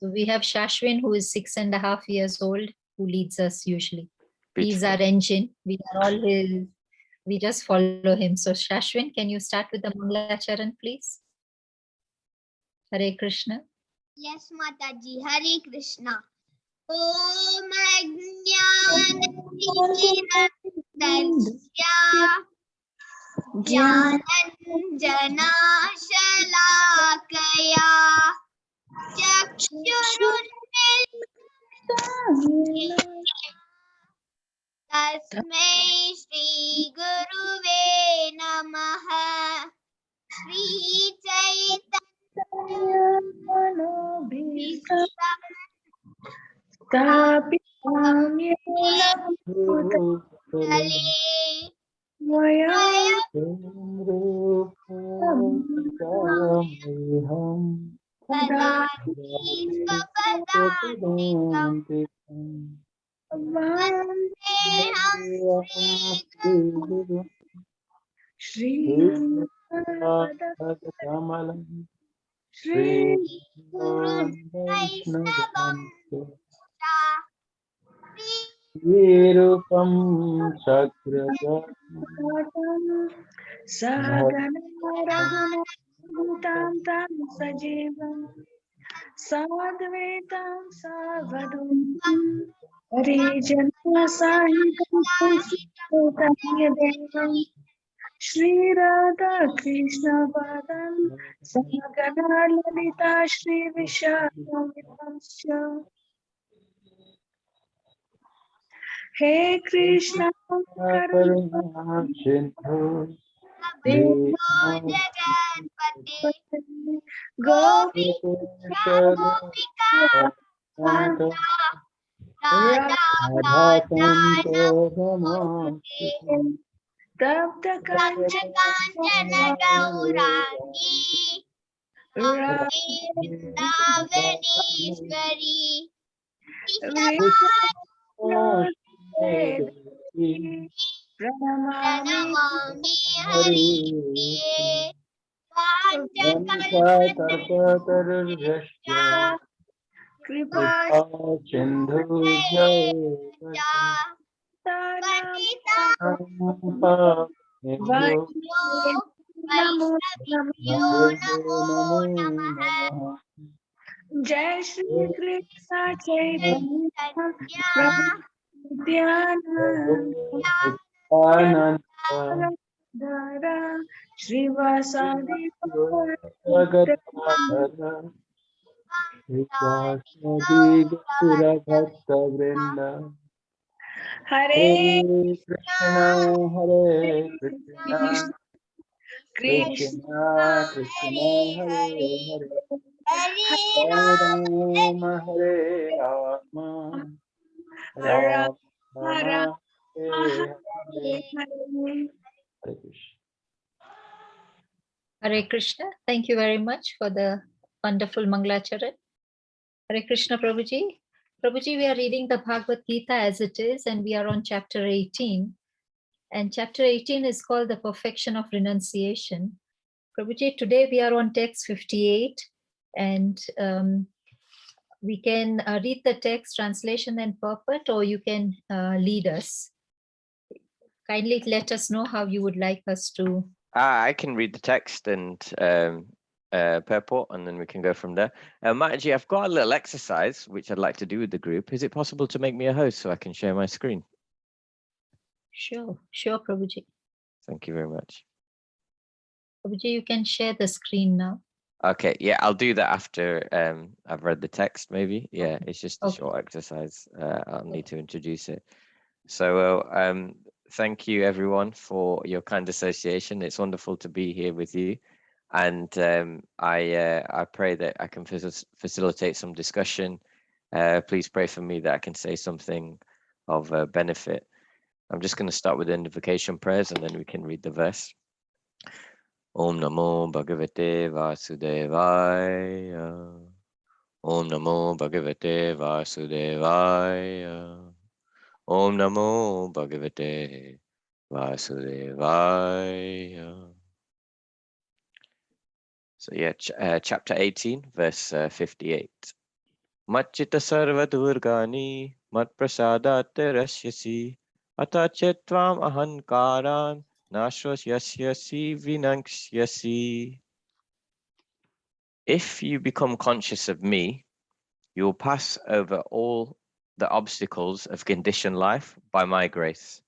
So we have Shashwin, who is 6.5 years old, who leads us usually. He's Beautiful. our engine. We are all his, we just follow him. So Shashwin, can you start with the Mangalacharan, please? Hare Krishna. Yes, Mataji. Hare Krishna. Om Ajnanatimirandasya Jnananjanashalakaya Chakshurunmilitam Tasmai Shri Guruve Namaha Shri Virupam Sakrata Saganam Sajivam Sadvetam Savadum Harijana Sahitam Shri Radha Krishna Padam Sagana Lalita Shri Vishakam He Krishna Karuna Sindhu Jaganpate Gopika Gopika Radha Radhakanto Namaste Tapta Kanchana Gaurangi Radhe Vrindavaneshwari Pranamami Hari Priye Panchakalpatarusya Kripa Sindhu Patita Namo Vaishnavibhyo Namo Namaha Jai Shri Krishna Chaitanya Ananda Dara Srivasadi Bhakta Vrinda Hare Krishna Hare Krishna Krishna Krishna Krishna Hare Hare Hare Rama Hare Rama Rama Rama Hare Hare Hare Krishna. Hare Krishna. Thank you very much for the wonderful Mangalacharan. Hare Krishna, Prabhuji. Prabhuji, we are reading the Bhagavad Gita as it is, and we are on chapter 18. And chapter 18 is called the Perfection of Renunciation. Prabhuji, today we are on text 58, and we can read the text, translation and purport, or you can lead us. Kindly let us know how you would like us to. I can read the text and purport, and then we can go from there. Mataji, I've got a little exercise which I'd like to do with the group. Is it possible to make me a host so I can share my screen? Sure, Prabhuji. Thank you very much. Prabhuji, you can share the screen now. Okay, yeah, I'll do that after I've read the text, maybe. Yeah, Okay. it's just a short exercise. I'll need to introduce it. So thank you, everyone, for your kind association. It's wonderful to be here with you. And I pray that I can facilitate some discussion. Please pray for me that I can say something of benefit. I'm just going to start with the invocation prayers, and then we can read the verse. Om Namo Bhagavate Vasudevaya. Om Namo Bhagavate Vasudevaya. Om Namo Bhagavate Vasudevaya. So yeah, chapter 18, verse 58. Machita sarva durgani mat prasadat rashyasi atachetvam ahankaran nashvasyasi vinankshyasi. If you become conscious of me, you will pass over all the obstacles of conditioned life by my grace.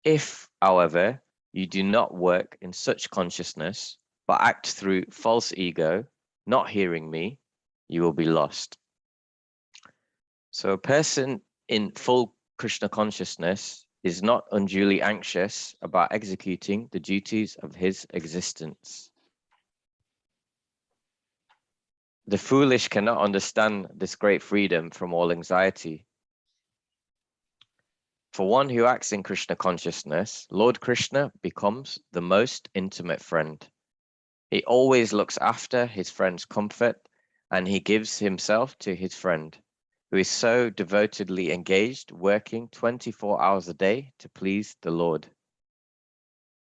If, however, you do not work in such consciousness, but act through false ego, not hearing me, you will be lost. So a person in full Krishna consciousness is not unduly anxious about executing the duties of his existence. The foolish cannot understand this great freedom from all anxiety. For one who acts in Krishna consciousness, Lord Krishna becomes the most intimate friend. He always looks after his friend's comfort, and he gives himself to his friend, who is so devotedly engaged, working 24 hours a day to please the Lord.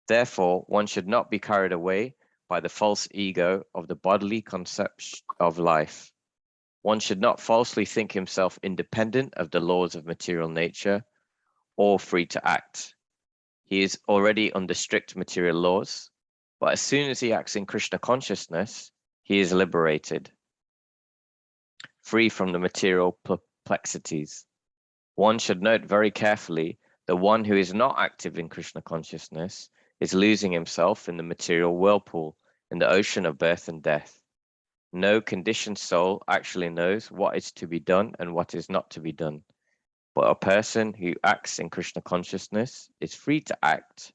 Therefore, one should not be carried away by the false ego of the bodily conception of life. One should not falsely think himself independent of the laws of material nature or free to act. He is already under strict material laws, but as soon as he acts in Krishna consciousness, he is liberated, free from the material perplexities. One should note very carefully that one who is not active in Krishna consciousness is losing himself in the material whirlpool, in the ocean of birth and death. No conditioned soul actually knows what is to be done and what is not to be done. But a person who acts in Krishna consciousness is free to act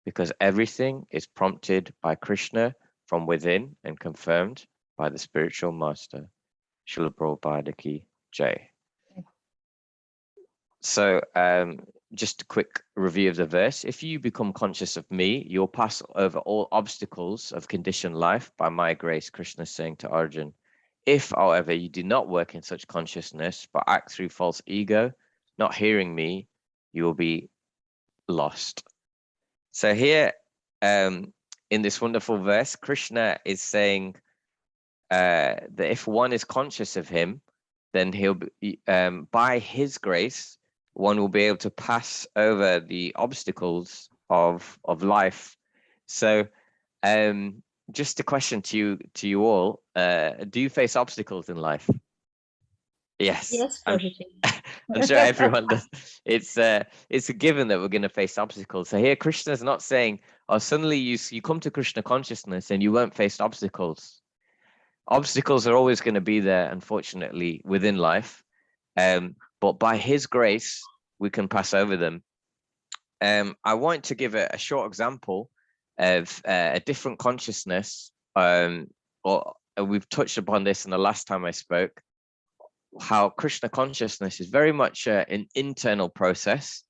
because everything is prompted by Krishna from within and confirmed by the spiritual master. Srila Prabhupada Ki Jai. So just a quick review of the verse. If you become conscious of me, you'll pass over all obstacles of conditioned life by my grace, Krishna is saying to Arjun. If, however, you do not work in such consciousness, but act through false ego, not hearing me, you will be lost. So here, in this wonderful verse, Krishna is saying that if one is conscious of him, then he'll be, by his grace, one will be able to pass over the obstacles of life. So just a question to you all, do you face obstacles in life? Yes. Yes, Prabhuji. I'm sure everyone does. It's a given that we're going to face obstacles. So here Krishna is not saying, oh, suddenly you come to Krishna consciousness and you won't face obstacles. Obstacles are always going to be there, unfortunately, within life. But by his grace, we can pass over them. I want to give a short example of a different consciousness. Or we've touched upon this in the last time I spoke, how Krishna consciousness is very much an internal process.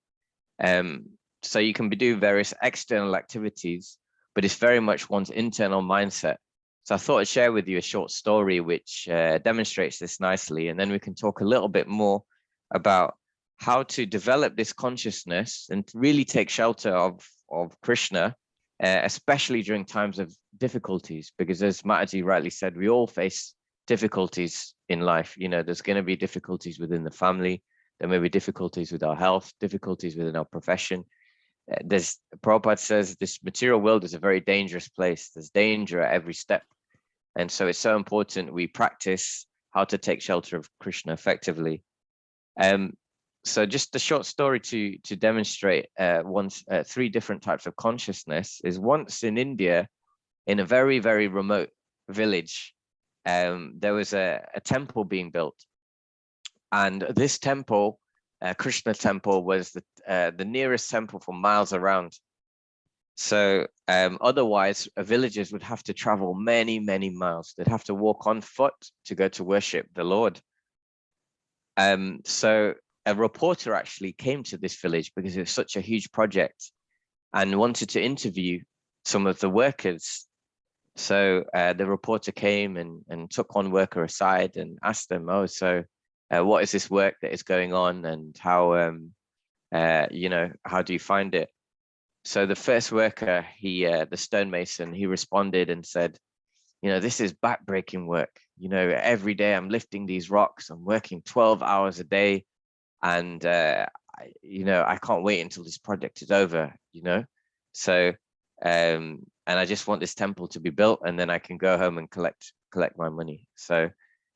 So you can do various external activities, but it's very much one's internal mindset. So I thought I'd share with you a short story which demonstrates this nicely, and then we can talk a little bit more about how to develop this consciousness and really take shelter of Krishna, especially during times of difficulties, because as Mataji rightly said, we all face difficulties in life. You know, there's going to be difficulties within the family, there may be difficulties with our health, difficulties within our profession. Prabhupada says this material world is a very dangerous place. There's danger at every step. And so it's so important we practice how to take shelter of Krishna effectively. So just a short story to demonstrate three different types of consciousness is once in India, in a very, very remote village, there was a temple being built. And this temple, Krishna temple, was the nearest temple for miles around. So otherwise, villagers would have to travel many, many miles. They'd have to walk on foot to go to worship the Lord. So a reporter actually came to this village because it was such a huge project and wanted to interview some of the workers. So the reporter came and took one worker aside and asked them, oh, so what is this work that is going on, and how, how do you find it? So the first worker, the stonemason, he responded and said, this is backbreaking work. You know, every day I'm lifting these rocks, I'm working 12 hours a day, and you know, I can't wait until this project is over, you know. So and I just want this temple to be built, and then I can go home and collect my money. So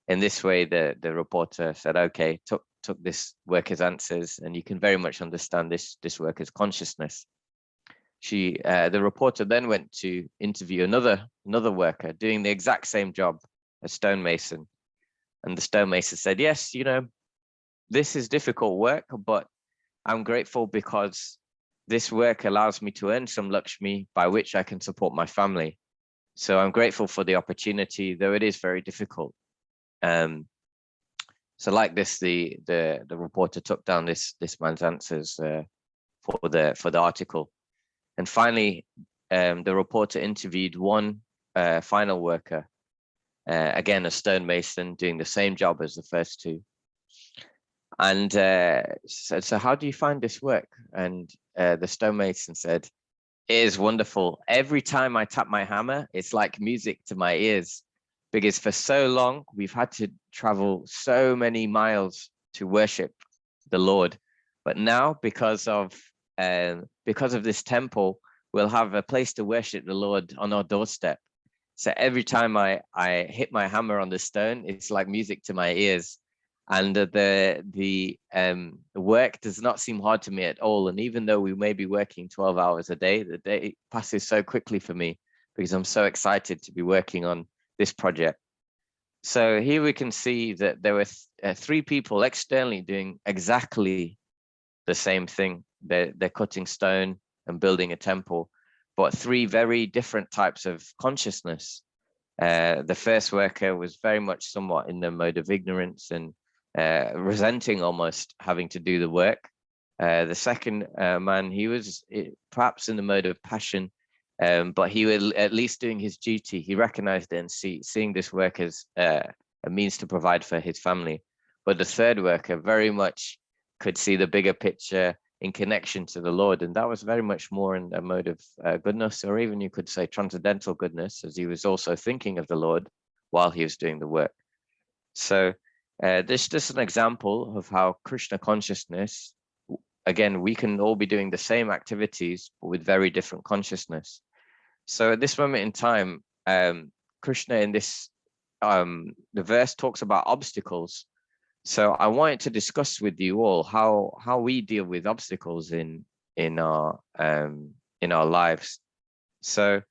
in this way, the reporter said, okay, took this worker's answers, and you can very much understand this worker's consciousness. The reporter then went to interview another worker doing the exact same job, a stonemason, and the stonemason said, yes, you know, this is difficult work, but I'm grateful because this work allows me to earn some Lakshmi by which I can support my family. So I'm grateful for the opportunity, though it is very difficult. So like this, the reporter took down this man's answers for the article, and finally, the reporter interviewed one final worker, again a stonemason, doing the same job as the first two, and said, "So how do you find this work?" And the stonemason said, "It is wonderful. Every time I tap my hammer, it's like music to my ears. Because for so long, we've had to travel so many miles to worship the Lord. But now, because of this temple, we'll have a place to worship the Lord on our doorstep. So every time I hit my hammer on the stone, it's like music to my ears. And the work does not seem hard to me at all. And even though we may be working 12 hours a day, the day passes so quickly for me because I'm so excited to be working on this project." So here we can see that there were three people externally doing exactly the same thing. They're cutting stone and building a temple, but three very different types of consciousness. The first worker was very much somewhat in the mode of ignorance and resenting almost having to do the work. The second man, he was perhaps in the mode of passion, but he was at least doing his duty. He recognized it and seeing this work as a means to provide for his family. But the third worker very much could see the bigger picture in connection to the Lord. And that was very much more in a mode of goodness, or even you could say transcendental goodness, as he was also thinking of the Lord while he was doing the work. So this is just an example of how Krishna consciousness, again, we can all be doing the same activities, but with very different consciousness. So at this moment in time, Krishna in this, the verse talks about obstacles. So I wanted to discuss with you all how we deal with obstacles in our lives. So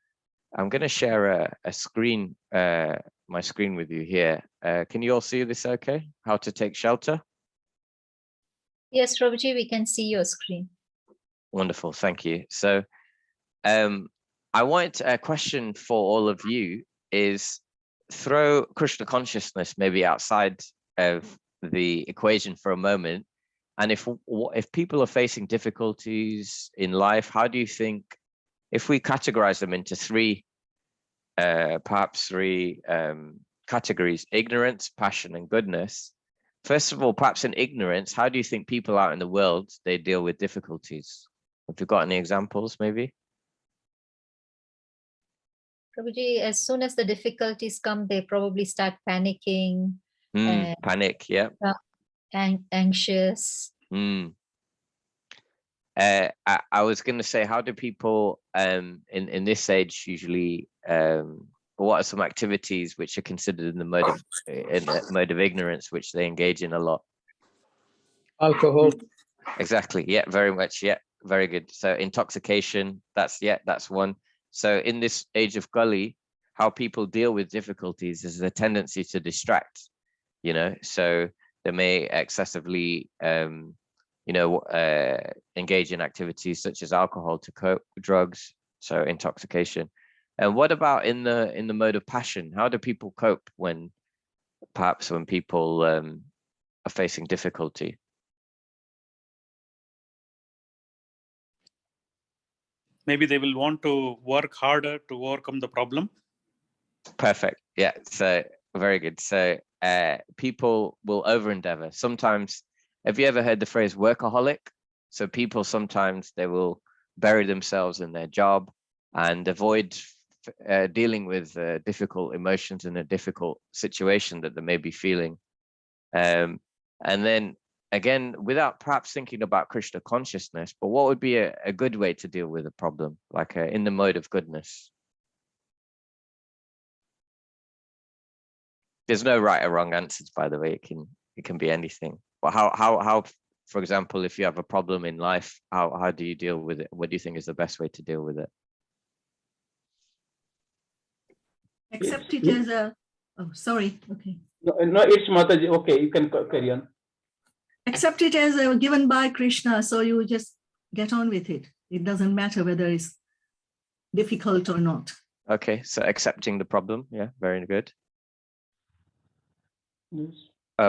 I'm going to share a screen, my screen with you here. Can you all see this okay? How to take shelter? Yes, Prabhuji, we can see your screen. Wonderful, thank you. So I want a question for all of you is throw Krishna consciousness maybe outside of the equation for a moment. And if people are facing difficulties in life, how do you think, if we categorize them into perhaps three categories: ignorance, passion, and goodness? First of all, perhaps in ignorance, how do you think people out in the world, they deal with difficulties? Have you got any examples maybe? Prabhuji, as soon as the difficulties come, they probably start panicking, Panic, yeah. Anxious. I was going to say, how do people in this age usually, what are some activities which are considered in the mode of ignorance, which they engage in a lot? Alcohol. Exactly. Yeah, very much. Yeah, very good. So intoxication, that's one. So in this age of Kali, how people deal with difficulties is the tendency to distract, you know, so they may excessively, engage in activities such as alcohol to cope, drugs, so intoxication. And what about in the mode of passion? How do people cope when people are facing difficulty? Maybe they will want to work harder to overcome the problem. Perfect. Yeah. So very good. So people will over endeavor. Sometimes, have you ever heard the phrase workaholic? So people sometimes they will bury themselves in their job and avoid dealing with difficult emotions in a difficult situation that they may be feeling. And then again, without perhaps thinking about Krishna consciousness, but what would be a good way to deal with a problem, like in the mode of goodness? There's no right or wrong answers, by the way. It can be anything. But how, for example, if you have a problem in life, how do you deal with it? What do you think is the best way to deal with it? Accept it as a, oh, sorry, okay. No, it's Mataji. Okay, you can carry on. Accept it as given by Krishna, so you just get on with it. It doesn't matter whether it's difficult or not. Okay, so accepting the problem, yeah, very good. Yes.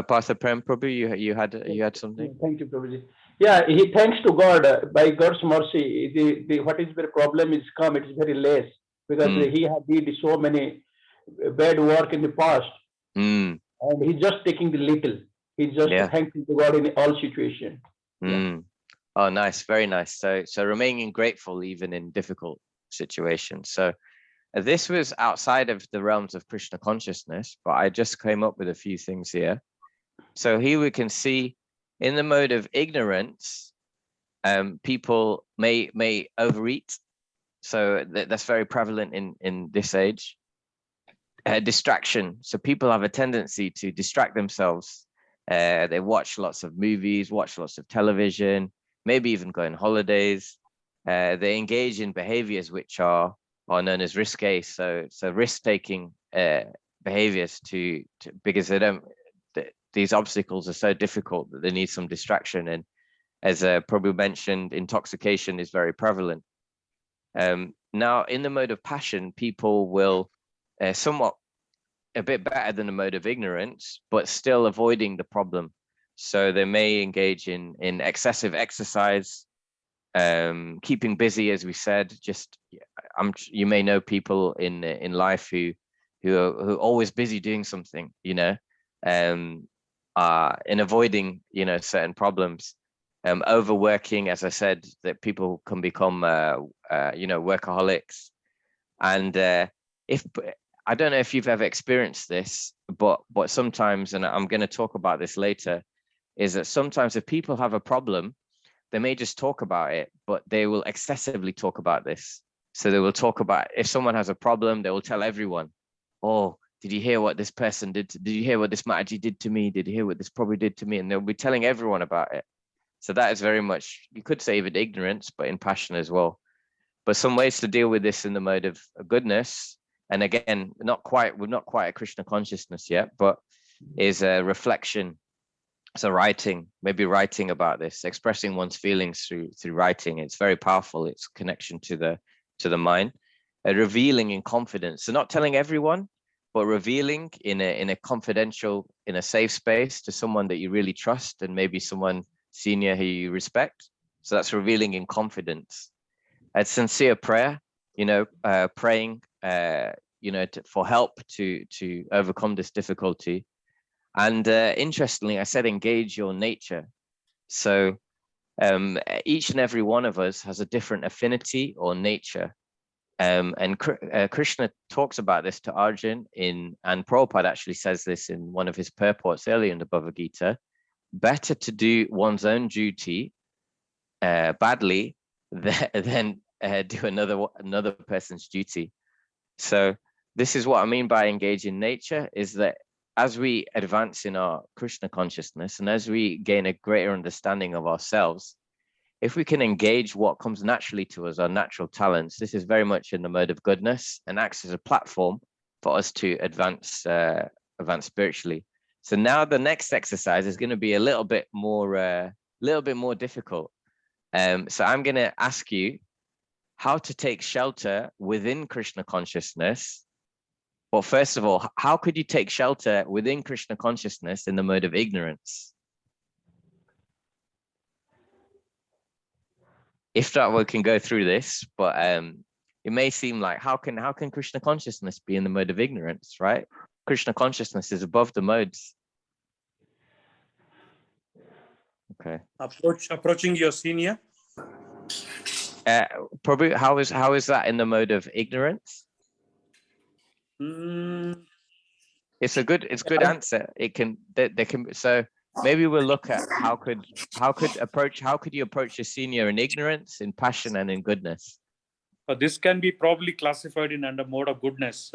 Partha Prem Prabhu, you had something? Thank you, Prabhuji. Yeah, he thanks to God. By God's mercy, the what is the problem is come. It is very less because he had did so many bad work in the past, and he's just taking the little. He's just thanking to God in all situations. Yeah. Oh, nice, very nice. So remaining grateful even in difficult situations. So this was outside of the realms of Krishna consciousness, but I just came up with a few things here. So here we can see in the mode of ignorance, people may overeat. So that's very prevalent in this age. Distraction. So people have a tendency to distract themselves. They watch lots of movies, watch lots of television, maybe even go on holidays. They engage in behaviors which are known as risque. So risk-taking behaviors because they don't. These obstacles are so difficult that they need some distraction. And as Prabhu mentioned, intoxication is very prevalent. Now, in the mode of passion, people will somewhat a bit better than the mode of ignorance, but still avoiding the problem. So they may engage in excessive exercise, keeping busy, as we said. You may know people in life who are always busy doing something, in avoiding, certain problems. Overworking, as I said, that people can become, workaholics. And if I don't know if you've ever experienced this, but sometimes, and I'm going to talk about this later, is that sometimes if people have a problem, they may just talk about it, but they will excessively talk about this. So they will talk about, if someone has a problem, they will tell everyone, oh, did you hear what this person did? Did you hear what this Mataji did to me? Did you hear what this probably did to me? And they'll be telling everyone about it. So that is very much, you could say even ignorance, but in passion as well. But some ways to deal with this in the mode of goodness, and again, we're not quite at Krishna consciousness yet, but is a reflection. So writing, maybe writing about this, expressing one's feelings through writing. It's very powerful. It's connection to the mind. Revealing in confidence. So not telling everyone, but revealing in a confidential, in a safe space to someone that you really trust, and maybe someone senior who you respect. So that's revealing in confidence. A sincere prayer, praying, for help to overcome this difficulty. And interestingly, I said engage your nature. So each and every one of us has a different affinity or nature. And Krishna talks about this to Arjun and Prabhupada actually says this in one of his purports earlier in the Bhagavad Gita. Better to do one's own duty badly than do another person's duty. So this is what I mean by engage in nature, is that as we advance in our Krishna consciousness and as we gain a greater understanding of ourselves, if we can engage what comes naturally to us, our natural talents, this is very much in the mode of goodness and acts as a platform for us to advance spiritually. So now the next exercise is going to be a little bit more difficult. So I'm going to ask you how to take shelter within Krishna consciousness. Well, first of all, how could you take shelter within Krishna consciousness in the mode of ignorance? If not, we can go through this, but it may seem like how can Krishna consciousness be in the mode of ignorance, right? Krishna consciousness is above the modes. Okay. Approaching your senior. Prabhu, how is that in the mode of ignorance? It's a good answer. It can they can so maybe we'll look at how could you approach a senior in ignorance, in passion, and in goodness. This can be probably classified in under mode of goodness,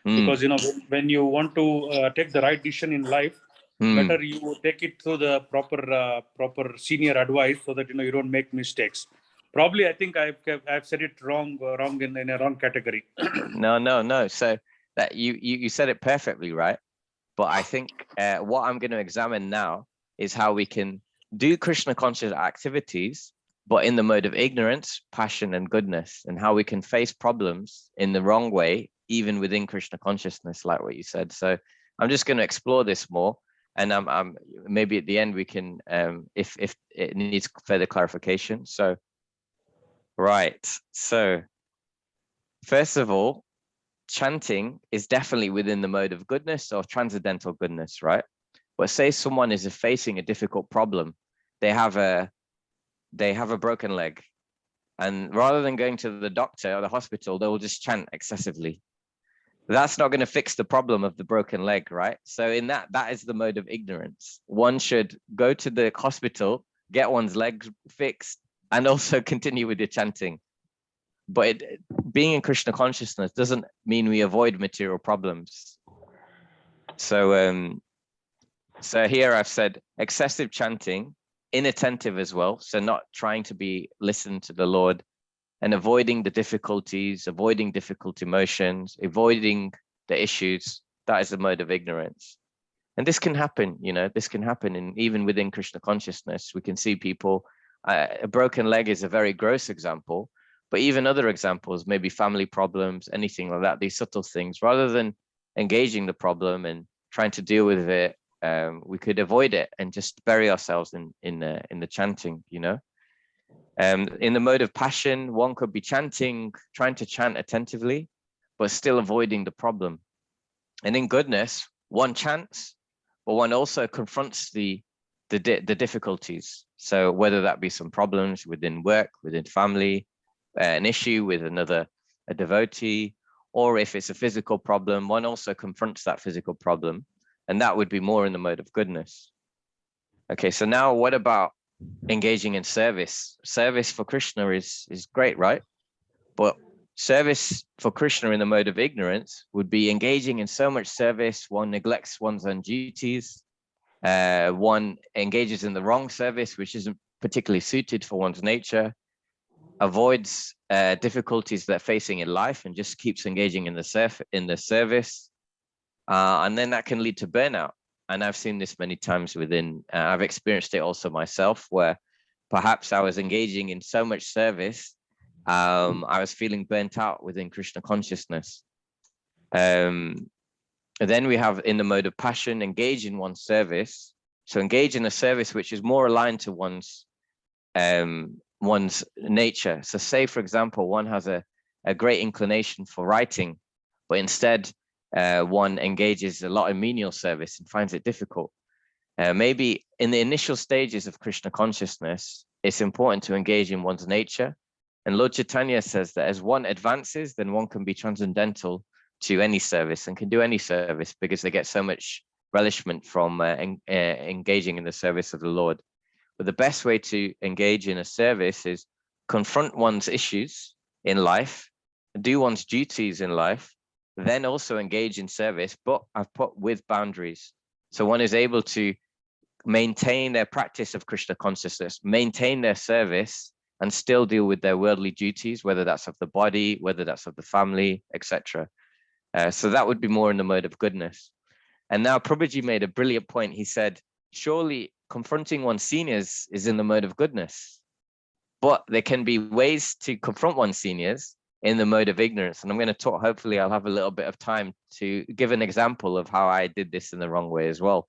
because when you want to take the right decision in life, better you take it through the proper senior advice, so that you don't make mistakes. Probably, I think I've said it wrong in a wrong category. No. So that you said it perfectly right. But I think what I'm going to examine now is how we can do Krishna conscious activities, but in the mode of ignorance, passion, and goodness, and how we can face problems in the wrong way, even within Krishna consciousness, like what you said. So I'm just going to explore this more, and I'm maybe at the end we can, if it needs further clarification. So, right. So first of all, chanting is definitely within the mode of goodness or transcendental goodness, right? But say someone is facing a difficult problem, they have a broken leg, and rather than going to the doctor or the hospital, they will just chant excessively. That's not going to fix the problem of the broken leg, right? So in that is the mode of ignorance. One should go to the hospital, get one's legs fixed, and also continue with the chanting. But being in Krishna consciousness doesn't mean we avoid material problems. So so here I've said excessive chanting, inattentive as well, so not trying to be listened to the Lord, and avoiding the difficulties, avoiding difficult emotions, avoiding the issues. That is the mode of ignorance. And this can happen, this can happen, and even within Krishna consciousness, we can see people. A broken leg is a very gross example. But even other examples, maybe family problems, anything like that, these subtle things, rather than engaging the problem and trying to deal with it, we could avoid it and just bury ourselves in the chanting, In the mode of passion, one could be chanting, trying to chant attentively, but still avoiding the problem. And in goodness, one chants, but one also confronts the difficulties. So whether that be some problems within work, within family, an issue with a devotee, or if it's a physical problem, one also confronts that physical problem, and that would be more in the mode of goodness. Okay, so now what about engaging in service? Service for Krishna is great, right? But service for Krishna in the mode of ignorance would be engaging in so much service, one neglects one's own duties, one engages in the wrong service, which isn't particularly suited for one's nature, avoids difficulties they're facing in life and just keeps engaging in the service, and then that can lead to burnout. And I've seen this many times I've experienced it also myself, where perhaps I was engaging in so much service, I was feeling burnt out within Krishna consciousness. And then we have in the mode of passion, engage in one's service. So engage in a service which is more aligned to one's nature. So say, for example, one has a great inclination for writing, but instead one engages a lot in menial service and finds it difficult. Maybe in the initial stages of Krishna consciousness, it's important to engage in one's nature. And Lord Chaitanya says that as one advances, then one can be transcendental to any service and can do any service because they get so much relishment from engaging in the service of the Lord. But the best way to engage in a service is confront one's issues in life, do one's duties in life, then also engage in service, but I've put with boundaries. So one is able to maintain their practice of Krishna consciousness, maintain their service, and still deal with their worldly duties, whether that's of the body, whether that's of the family, etc. So that would be more in the mode of goodness. And now Prabhuji made a brilliant point. He said, surely confronting one's seniors is in the mode of goodness, but there can be ways to confront one's seniors in the mode of ignorance. And I'm going to talk, hopefully I'll have a little bit of time to give an example of how I did this in the wrong way as well.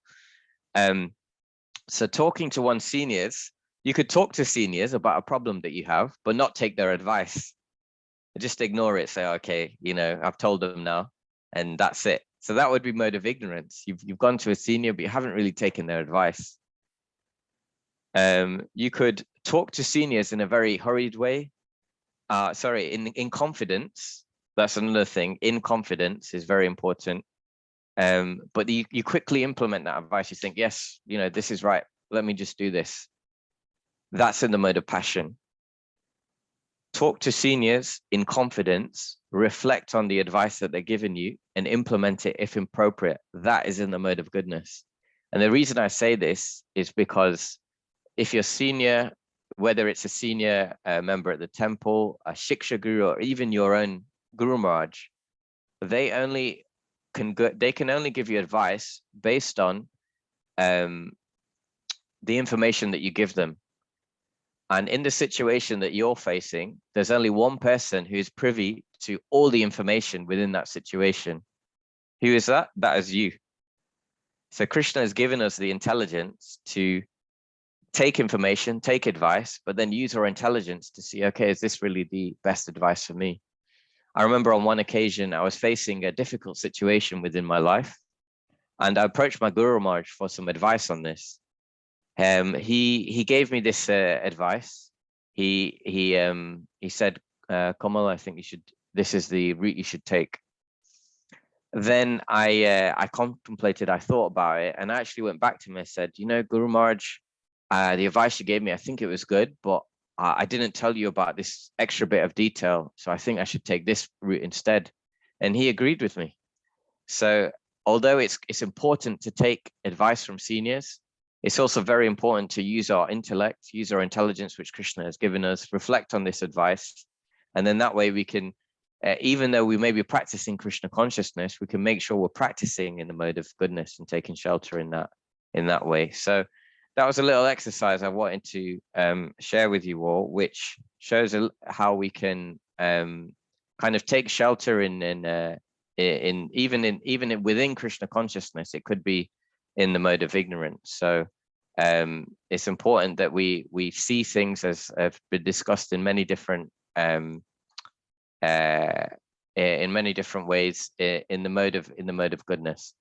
So talking to one's seniors, you could talk to seniors about a problem that you have, but not take their advice. Just ignore it, say, okay, I've told them now, and that's it. So that would be mode of ignorance. You've gone to a senior, but you haven't really taken their advice. You could talk to seniors in a very hurried way, in confidence, That's another thing. In confidence is very important. But you quickly implement that advice. You think, yes, this is right. Let me just do this. That's in the mode of passion. Talk to seniors in confidence, reflect on the advice that they're giving you and implement it if appropriate. That is in the mode of goodness. And the reason I say this is because if you're senior, whether it's a senior member at the temple, a Shiksha Guru, or even your own Guru Maharaj, they can only give you advice based on the information that you give them. And in the situation that you're facing, there's only one person who is privy to all the information within that situation. Who is that? That is you. So Krishna has given us the intelligence to take information, take advice, but then use our intelligence to see, okay, is this really the best advice for me? I remember on one occasion, I was facing a difficult situation within my life, and I approached my Guru Maharaj for some advice on this. He gave me this advice. He said, Kamal, I think this is the route you should take. Then I contemplated, I thought about it, and I actually went back to him and said, Guru Maharaj, the advice you gave me, I think it was good, but I didn't tell you about this extra bit of detail. So I think I should take this route instead. And he agreed with me. So although it's important to take advice from seniors, it's also very important to use our intellect, use our intelligence, which Krishna has given us, reflect on this advice. And then that way we can, even though we may be practicing Krishna consciousness, we can make sure we're practicing in the mode of goodness and taking shelter in that way. So that was a little exercise I wanted to share with you all, which shows how we can kind of take shelter even within Krishna consciousness. It could be in the mode of ignorance. So it's important that we see things as have been discussed in many different ways in the mode of goodness.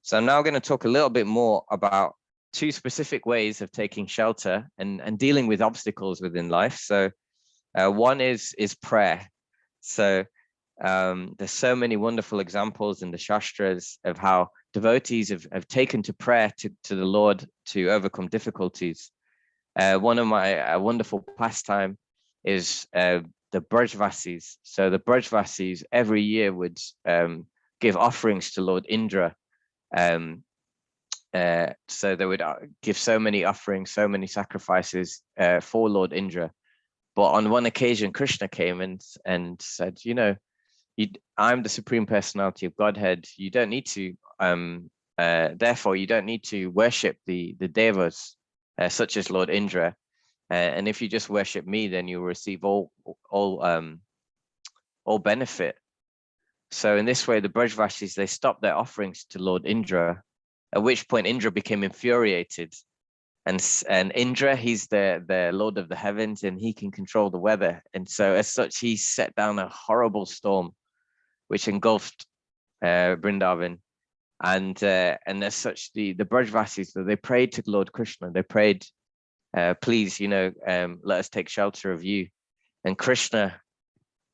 So I'm now going to talk a little bit more about two specific ways of taking shelter and dealing with obstacles within life. So one is prayer. So there's so many wonderful examples in the Shastras of how devotees have taken to prayer to the Lord to overcome difficulties. One of my wonderful pastime is the Brajvasis. So the Brajvasis every year would give offerings to Lord Indra. So they would give so many offerings, so many sacrifices for Lord Indra. But on one occasion, Krishna came and said, I'm the Supreme Personality of Godhead. You don't need to, therefore, you don't need to worship the devas, such as Lord Indra. And if you just worship me, then you'll receive all benefit. So in this way, the Brajvasis, they stopped their offerings to Lord Indra, at which point Indra became infuriated. And Indra, he's the Lord of the heavens, and he can control the weather. And so as such, he set down a horrible storm, which engulfed Vrindavan. And as such, the Brajvasis, they prayed to Lord Krishna. They prayed, please, let us take shelter of you. And Krishna,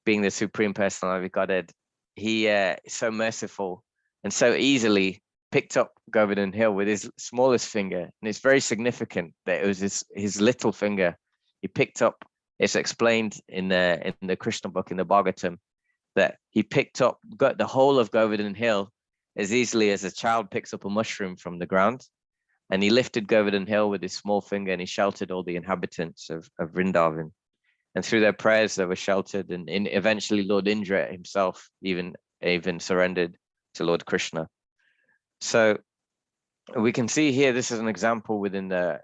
being the Supreme Personality of Godhead, he is so merciful and so easily picked up Govardhan Hill with his smallest finger. And it's very significant that it was his little finger he picked up. It's explained in the Krishna book, in the Bhagavatam, that he got the whole of Govardhan Hill as easily as a child picks up a mushroom from the ground. And he lifted Govardhan Hill with his small finger, and he sheltered all the inhabitants of Vrindavan. And through their prayers, they were sheltered. And eventually Lord Indra himself even surrendered to Lord Krishna. So we can see here, this is an example within the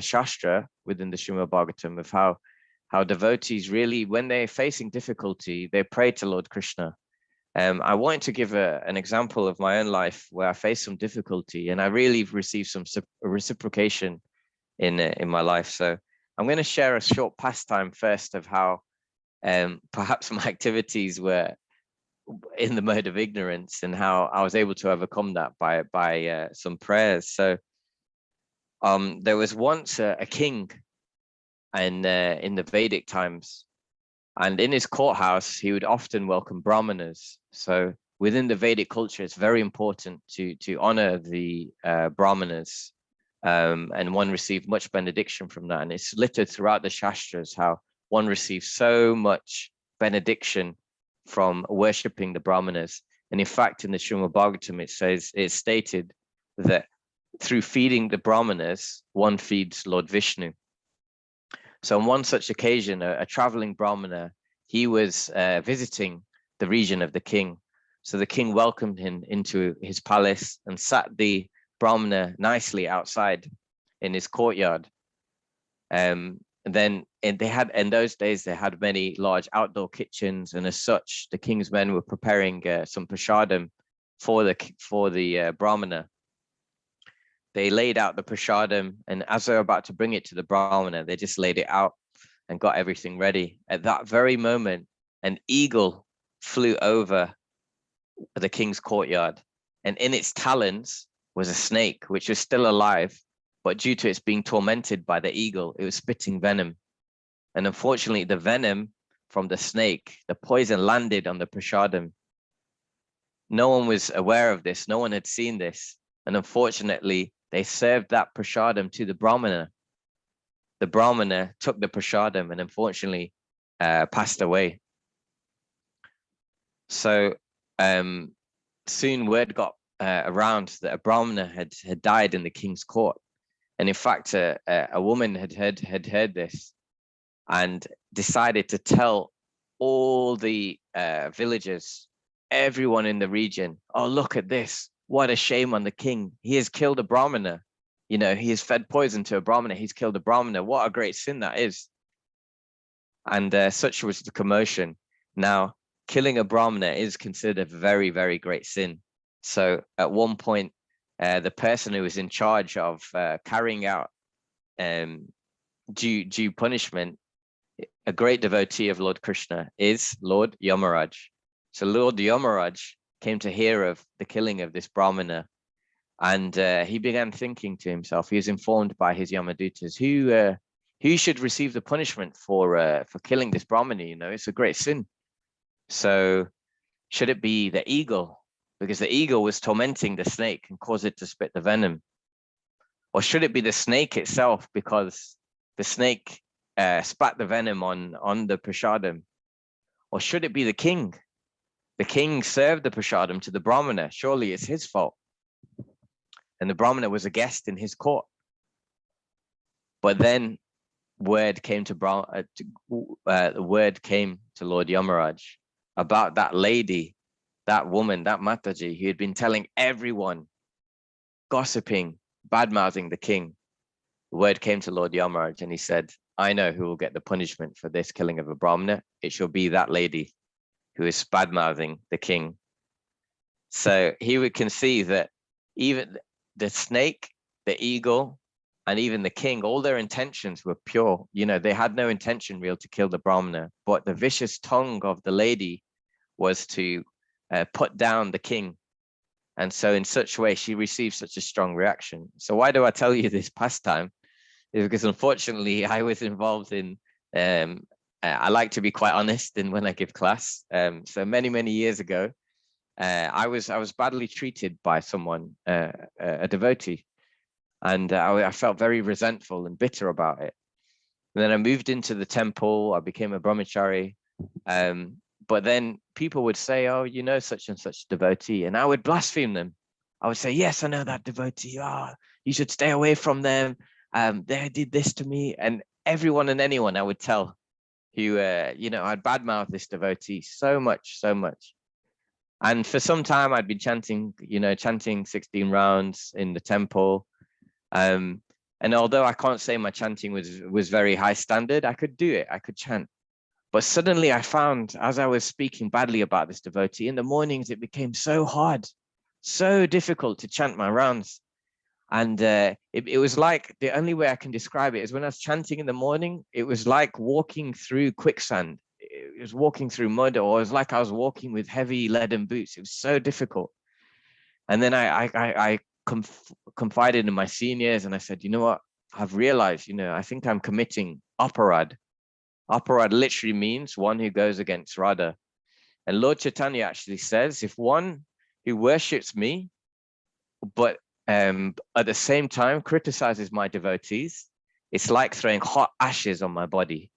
Shastra, within the Srimad Bhagavatam, of how devotees really, when they're facing difficulty, they pray to Lord Krishna. I wanted to give an example of my own life where I faced some difficulty, and I really received some reciprocation in my life. So I'm going to share a short pastime first of how perhaps my activities were in the mode of ignorance, and how I was able to overcome that by some prayers. So there was once a king in the Vedic times, And in his courthouse, he would often welcome brahmanas. So within the Vedic culture, it's very important to honor the brahmanas. And one received much benediction from that. And it's littered throughout the Shastras how one receives so much benediction from worshipping the brahmanas. And in fact, in the Srimad Bhagavatam, it's stated that through feeding the brahmanas, one feeds Lord Vishnu. So on one such occasion, a traveling brahmana, he was visiting the region of the king. So the king welcomed him into his palace and sat the brahmana nicely outside in his courtyard. And then in those days, they had many large outdoor kitchens, and as such, the king's men were preparing some prasadam for the brahmana. They laid out the prasadam, and as they were about to bring it to the brahmana, they just laid it out and got everything ready. At that very moment, an eagle flew over the king's courtyard, and in its talons was a snake, which was still alive, but due to its being tormented by the eagle, it was spitting venom. And unfortunately, the venom from the snake, the poison landed on the prasadam. No one was aware of this. No one had seen this. And unfortunately, they served that prasadam to the brahmana. The brahmana took the prasadam and unfortunately passed away. So soon word got around that a brahmana had died in the king's court. And in fact, a woman had heard this and decided to tell all the villagers, everyone in the region, oh, look at this. What a shame on the king. He has killed a brahmana. You know, he has fed poison to a brahmana. He's killed a brahmana. What a great sin that is. And such was the commotion. Now, killing a brahmana is considered a very, very great sin. So at one point, the person who was in charge of carrying out due punishment, a great devotee of Lord Krishna, is Lord Yamaraj. So Lord Yamaraj came to hear of the killing of this brahmana, and he began thinking to himself. He was informed by his Yamadutas, who should receive the punishment for killing this brahmana. You know, it's a great sin. So should it be the eagle, because the eagle was tormenting the snake and caused it to spit the venom? Or should it be the snake itself, because the snake spat the venom on the prasadam? Or should it be the king? The king served the prasadam to the brahmana. Surely it's his fault. And the brahmana was a guest in his court. But then word came to Lord Yamaraj about that lady, that woman, that Mataji, who had been telling everyone, gossiping, bad-mouthing the king. The word came to Lord Yamaraj, and he said, I know who will get the punishment for this killing of a brahmana. It shall be that lady who is bad-mouthing the king. So he can see that even the snake, the eagle, and even the king, all their intentions were pure. You know, they had no intention real to kill the brahmana, but the vicious tongue of the lady was to put down the king. And so in such a way, she received such a strong reaction. So why do I tell you this pastime? Is because unfortunately I was involved in, I like to be quite honest in when I give class. So many years ago, I was badly treated by someone, a devotee, and I felt very resentful and bitter about it. And then I moved into the temple. I became a brahmachari. But then people would say, oh, you know, such and such devotee. And I would blaspheme them. I would say, yes, I know that devotee. Oh, you should stay away from them. They did this to me. And everyone and anyone I would tell who, you know, I'd badmouth this devotee so much. And for some time I'd been chanting 16 rounds in the temple. And although I can't say my chanting was very high standard, I could do it. I could chant. But suddenly I found, as I was speaking badly about this devotee, in the mornings, it became so hard, so difficult to chant my rounds. And it was like, the only way I can describe it is when I was chanting in the morning, it was like walking through quicksand. It was walking through mud, or it was like I was walking with heavy leaden boots. It was so difficult. And then I confided in my seniors, and I said, you know what, I've realized, you know, I think I'm committing aparad. Aparad literally means one who goes against Radha. And Lord Chaitanya actually says, if one who worships me, but at the same time criticizes my devotees, it's like throwing hot ashes on my body.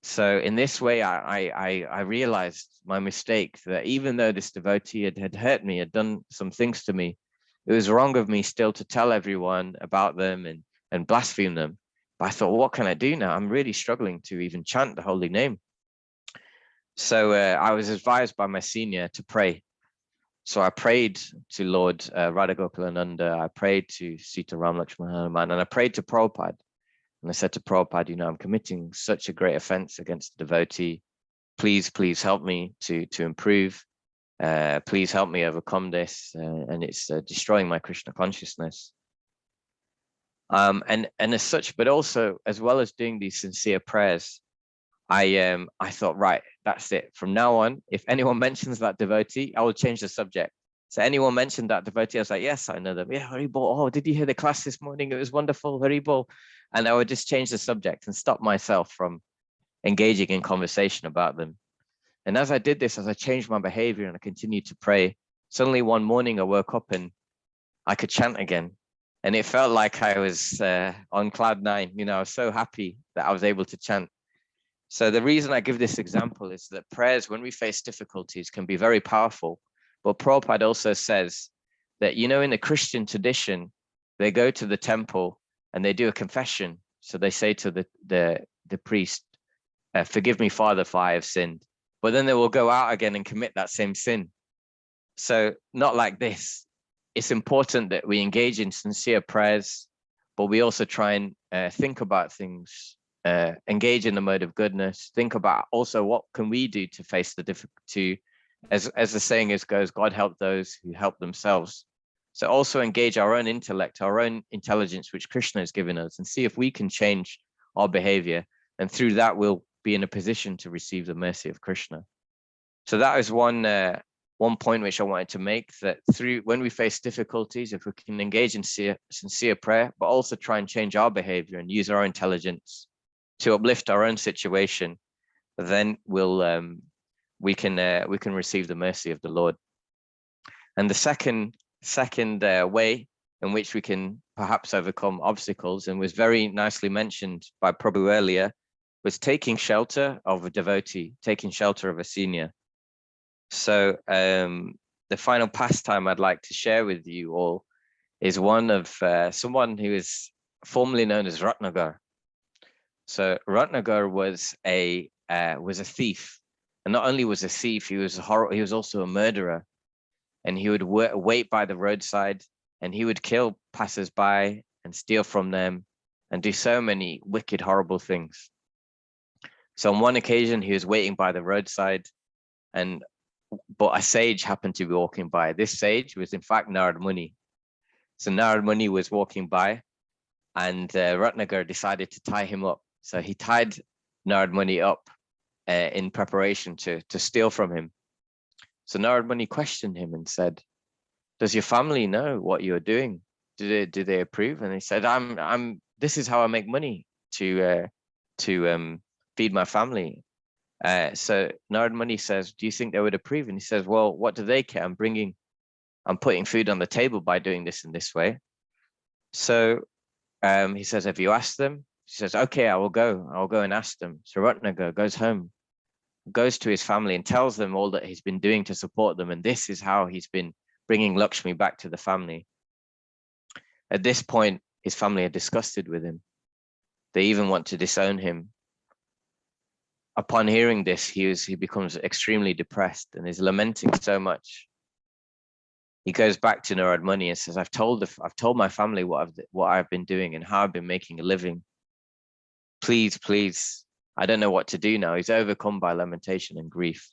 So in this way, I realized my mistake, that even though this devotee had hurt me, had done some things to me, it was wrong of me still to tell everyone about them and blaspheme them. But I thought, what can I do now? I'm really struggling to even chant the holy name. So I was advised by my senior to pray. So I prayed to Lord Radhagopalananda, I prayed to Sita Ram Lakshmana Hanuman, and I prayed to Prabhupada. And I said to Prabhupada, I'm committing such a great offense against the devotee. Please help me to improve. Please help me overcome this. And it's destroying my Krishna consciousness. And as such, but also as well as doing these sincere prayers, I thought, right, that's it. From now on, if anyone mentions that devotee, I will change the subject. So anyone mentioned that devotee, I was like, yes, I know them. Yeah, Haribol. Oh, did you hear the class this morning? It was wonderful, Haribol. And I would just change the subject and stop myself from engaging in conversation about them. And as I did this, as I changed my behavior and I continued to pray, suddenly one morning I woke up and I could chant again. And it felt like I was on cloud nine. I was so happy that I was able to chant. So the reason I give this example is that prayers, when we face difficulties, can be very powerful. But Prabhupada also says that, in the Christian tradition, they go to the temple and they do a confession. So they say to the priest, forgive me, Father, for I have sinned. But then they will go out again and commit that same sin. So not like this. It's important that we engage in sincere prayers, but we also try and think about things, engage in the mode of goodness, think about also what can we do to face the difficulty. As the saying goes, God help those who help themselves. So also engage our own intellect, our own intelligence, which Krishna has given us, and see if we can change our behavior. And through that, we'll be in a position to receive the mercy of Krishna. So that is one point which I wanted to make, that when we face difficulties, if we can engage in sincere prayer, but also try and change our behavior and use our intelligence to uplift our own situation, then we can receive the mercy of the Lord. And the second way in which we can perhaps overcome obstacles, and was very nicely mentioned by Prabhu earlier, was taking shelter of a devotee, taking shelter of a senior. So the final pastime I'd like to share with you all is one of someone who is formerly known as Ratnagar. So Ratnagar was a thief, and not only was a thief, he was also a murderer, and he would wait by the roadside, and he would kill passers-by and steal from them, and do so many wicked, horrible things. So on one occasion, he was waiting by the roadside, but a sage happened to be walking by. This sage was in fact Narad Muni. So Narad Muni was walking by, and Ratnagar decided to tie him up. So he tied Narad Muni up in preparation to steal from him. So Narad Muni questioned him and said, does your family know what you're doing? Do they approve? And he said, this is how I make money to feed my family. So Narad Muni says, do you think they would approve? And he says, well, what do they care? I'm putting food on the table by doing this in this way. So he says, have you asked them? He says, okay, I'll go and ask them. So Ratnagar goes home, goes to his family and tells them all that he's been doing to support them. And this is how he's been bringing Lakshmi back to the family. At this point, his family are disgusted with him. They even want to disown him. Upon hearing this, he becomes extremely depressed and is lamenting so much. He goes back to Narad Muni and says, I've told my family what I've been doing and how I've been making a living. Please, I don't know what to do now. He's overcome by lamentation and grief.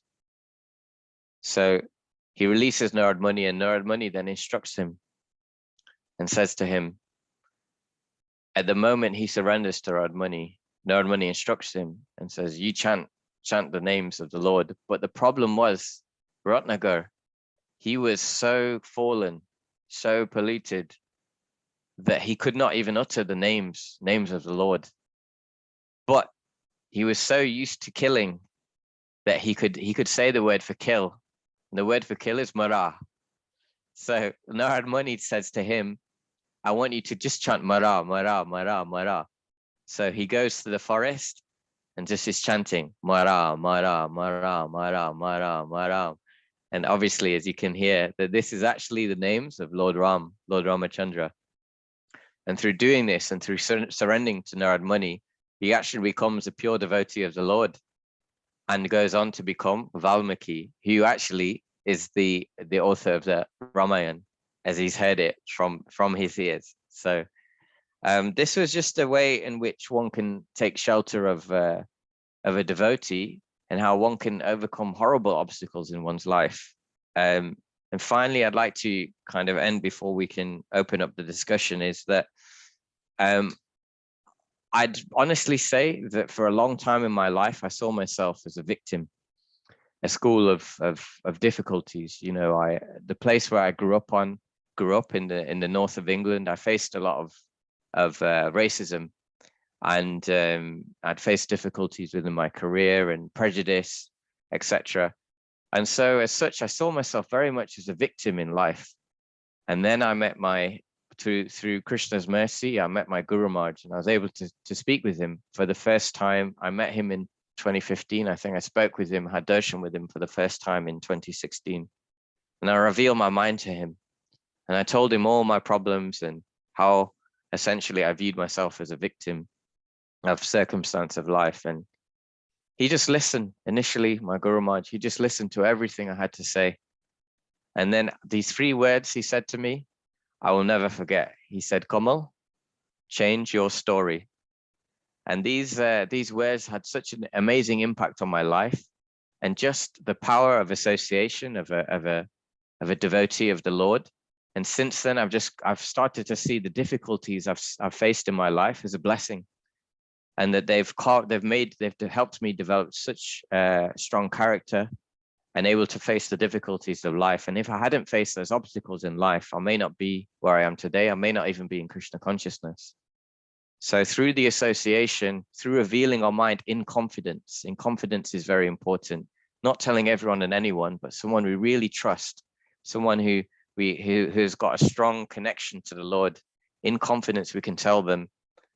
So he releases Narad Muni, and Narad Muni then instructs him and says to him, at the moment he surrenders to Narad Muni instructs him and says, you chant the names of the Lord. But the problem was Ratnagar, he was so fallen, so polluted, that he could not even utter the names of the Lord. But he was so used to killing that he could say the word for kill. And the word for kill is Mara. So Narad Muni says to him, I want you to just chant Mara, Mara, Mara, Mara. So he goes to the forest and just is chanting Mara, Mara, Mara, Mara, Mara, Mara. And obviously, as you can hear, that this is actually the names of Lord Ram, Lord Ramachandra. And through doing this and through surrendering to Narad Muni, he actually becomes a pure devotee of the Lord and goes on to become Valmiki, who actually is the author of the Ramayana, as he's heard it from his ears. So this was just a way in which one can take shelter of a devotee and how one can overcome horrible obstacles in one's life. And finally, I'd like to kind of end before we can open up the discussion is that I'd honestly say that for a long time in my life, I saw myself as a victim, a school of difficulties. You know, the place where I grew up in the north of England. I faced a lot of racism, and I'd faced difficulties within my career and prejudice, etc. And so, as such, I saw myself very much as a victim in life. And then I met through Krishna's mercy, I met my Guru Maharaj, and I was able to speak with him for the first time. I met him in 2015. I think I spoke with him, had darshan with him for the first time in 2016. And I revealed my mind to him. And I told him all my problems and how essentially I viewed myself as a victim of circumstance of life. And he just listened. Initially, my Guru Maharaj, he just listened to everything I had to say. And then these 3 words he said to me, I will never forget. He said, Kamal, change your story. And these words had such an amazing impact on my life, and just the power of association of a devotee of the Lord. And since then, I've started to see the difficulties I've faced in my life as a blessing, and that they've helped me develop such strong character and able to face the difficulties of life. And if I hadn't faced those obstacles in life, I may not be where I am today. I may not even be in Krishna consciousness. So through the association, through revealing our mind in confidence is very important. Not telling everyone and anyone, but someone we really trust, someone who's got a strong connection to the Lord. In confidence, we can tell them,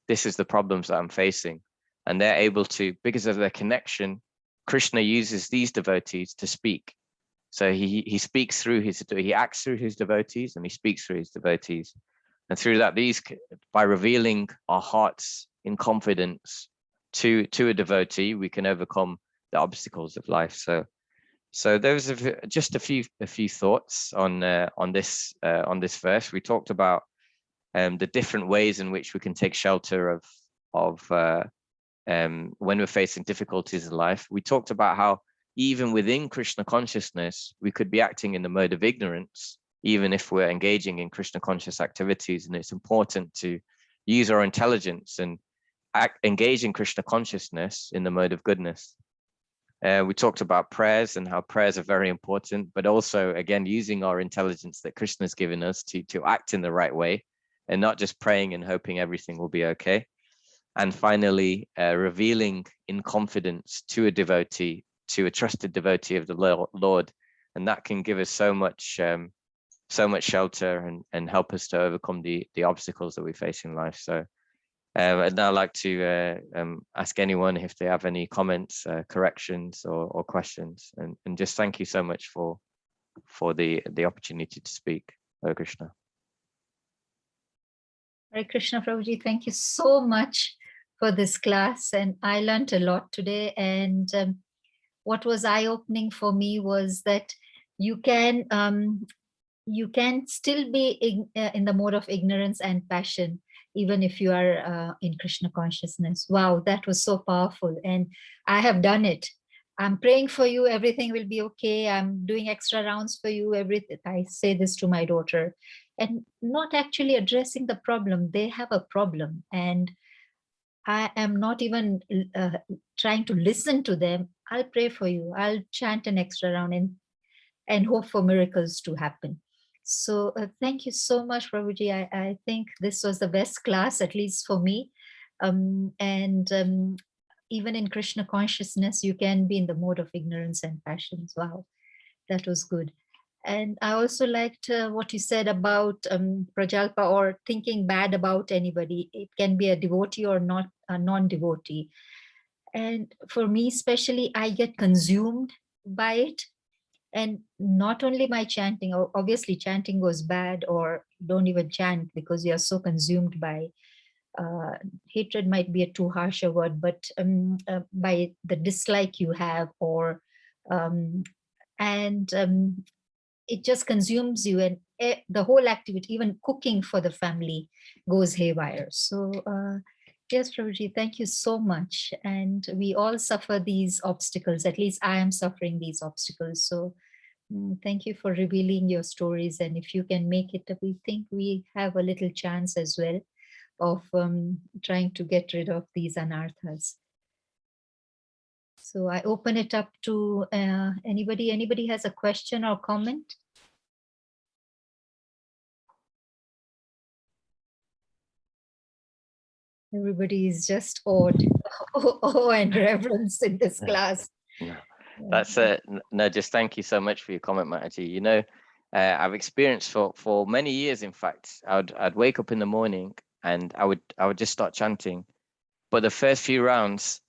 this is the problems that I'm facing. And they're able to, because of their connection, Krishna uses these devotees to speak. So he speaks through he acts through his devotees, and he speaks through his devotees. And through that, by revealing our hearts in confidence to a devotee, we can overcome the obstacles of life. So those are just a few thoughts on this verse. We talked about the different ways in which we can take shelter of when we're facing difficulties in life. We talked about how even within Krishna consciousness, we could be acting in the mode of ignorance, even if we're engaging in Krishna conscious activities. And it's important to use our intelligence and engage in Krishna consciousness in the mode of goodness. We talked about prayers and how prayers are very important, but also, again, using our intelligence that Krishna has given us to act in the right way, and not just praying and hoping everything will be okay. And finally, revealing in confidence to a devotee, to a trusted devotee of the Lord. And that can give us so much shelter and help us to overcome the obstacles that we face in life. So I'd now like to ask anyone if they have any comments, corrections or questions, and just thank you so much for the opportunity to speak. Hare Krishna. Hare Krishna, Prabhuji, thank you so much for this class, and I learned a lot today. And what was eye-opening for me was that you can still be in the mode of ignorance and passion, even if you are in Krishna consciousness. Wow, that was so powerful, and I have done it. I'm praying for you, everything will be okay. I'm doing extra rounds for you, everything. I say this to my daughter, and not actually addressing the problem. They have a problem, and I am not even trying to listen to them. I'll pray for you. I'll chant an extra round and hope for miracles to happen. So thank you so much, Prabhuji. I think this was the best class, at least for me. even in Krishna consciousness, you can be in the mode of ignorance and passions. Wow, that was good. And I also liked what you said about Prajalpa, or thinking bad about anybody. It can be a devotee or not a non-devotee. And for me, especially, I get consumed by it. And not only my chanting, obviously chanting goes bad, or don't even chant because you are so consumed by hatred might be a too harsh a word, but by the dislike you have, or it just consumes you, and the whole activity, even cooking for the family, goes haywire. So yes, Prabhuji, thank you so much. And we all suffer these obstacles. At least I am suffering these obstacles. So thank you for revealing your stories. And if you can make it, we think we have a little chance as well of trying to get rid of these anarthas. So I open it up to anybody. Anybody has a question or comment? Everybody is just awed. Oh, and reverence in this class. No, that's no, just thank you so much for your comment, Mataji. You know, I've experienced for many years, in fact, I'd wake up in the morning and I would just start chanting. But the first few rounds,